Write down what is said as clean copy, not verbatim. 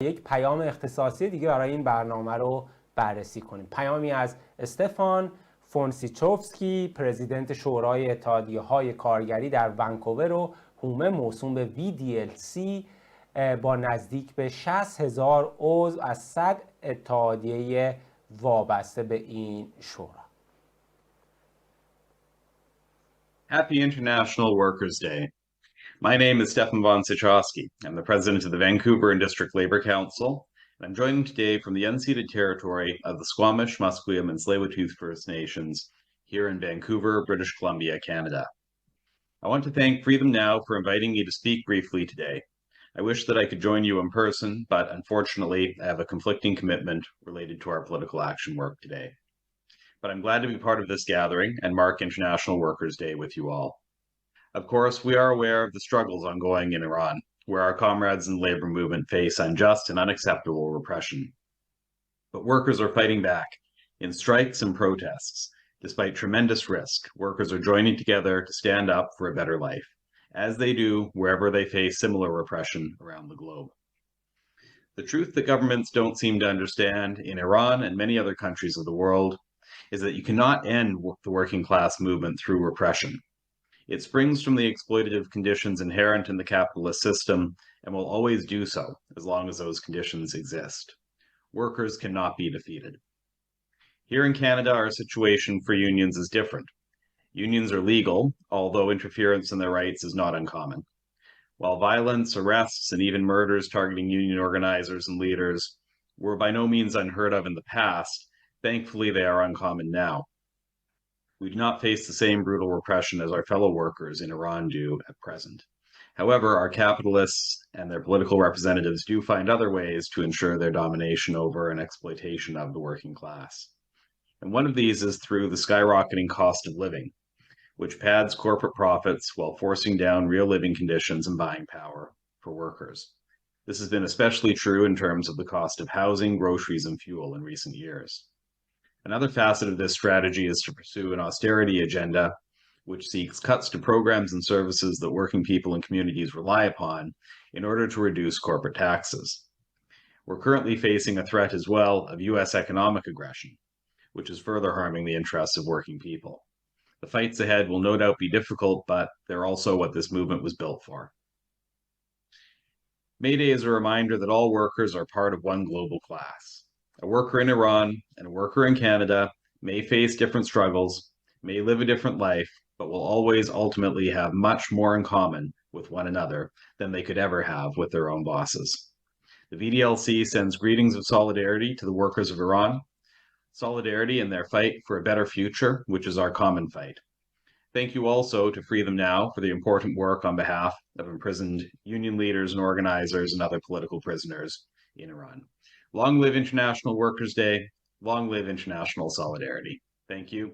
یک پیام اختصاصی دیگه برای این برنامه رو بررسی کنیم. پیامی از استفان فون سیچوفسکی، پرزیدنت شورای اتحادیه‌های کارگری در ونکوور و حومه موسوم به VDLC با نزدیک به 60,000 عضو از 100 اتحادیه وابسته به این شورا. Happy International Workers' Day. My name is Stefan von Sychowski. I'm the president of the Vancouver and District Labour Council, and I'm joining today from the unceded territory of the Squamish, Musqueam, and Tsleil-Waututh First Nations here in Vancouver, British Columbia, Canada. I want to thank Freedom Now for inviting me to speak briefly today. I wish that I could join you in person, but unfortunately, I have a conflicting commitment related to our political action work today. But I'm glad to be part of this gathering and mark International Workers' Day with you all. Of course, we are aware of the struggles ongoing in Iran, where our comrades in the labor movement face unjust and unacceptable repression. But workers are fighting back in strikes and protests. Despite tremendous risk, workers are joining together to stand up for a better life, as they do wherever they face similar repression around the globe. The truth that governments don't seem to understand in Iran and many other countries of the world is that you cannot end the working class movement through repression. It springs from the exploitative conditions inherent in the capitalist system and will always do so as long as those conditions exist. Workers cannot be defeated. Here in Canada, our situation for unions is different. Unions are legal, although interference in their rights is not uncommon. While violence, arrests, and even murders targeting union organizers and leaders were by no means unheard of in the past, thankfully they are uncommon now. We do not face the same brutal repression as our fellow workers in Iran do at present. However, our capitalists and their political representatives do find other ways to ensure their domination over and exploitation of the working class. And one of these is through the skyrocketing cost of living, which pads corporate profits while forcing down real living conditions and buying power for workers. This has been especially true in terms of the cost of housing, groceries, and fuel in recent years. Another facet of this strategy is to pursue an austerity agenda, which seeks cuts to programs and services that working people and communities rely upon in order to reduce corporate taxes. We're currently facing a threat as well of US economic aggression, which is further harming the interests of working people. The fights ahead will no doubt be difficult, but they're also what this movement was built for. May Day is a reminder that all workers are part of one global class. A worker in Iran and a worker in Canada may face different struggles, may live a different life, but will always ultimately have much more in common with one another than they could ever have with their own bosses. The VDLC sends greetings of solidarity to the workers of Iran, solidarity in their fight for a better future, which is our common fight. Thank you also to Freedom Now for the important work on behalf of imprisoned union leaders and organizers and other political prisoners in Iran. Long live International Workers' Day. Long live international solidarity. Thank you.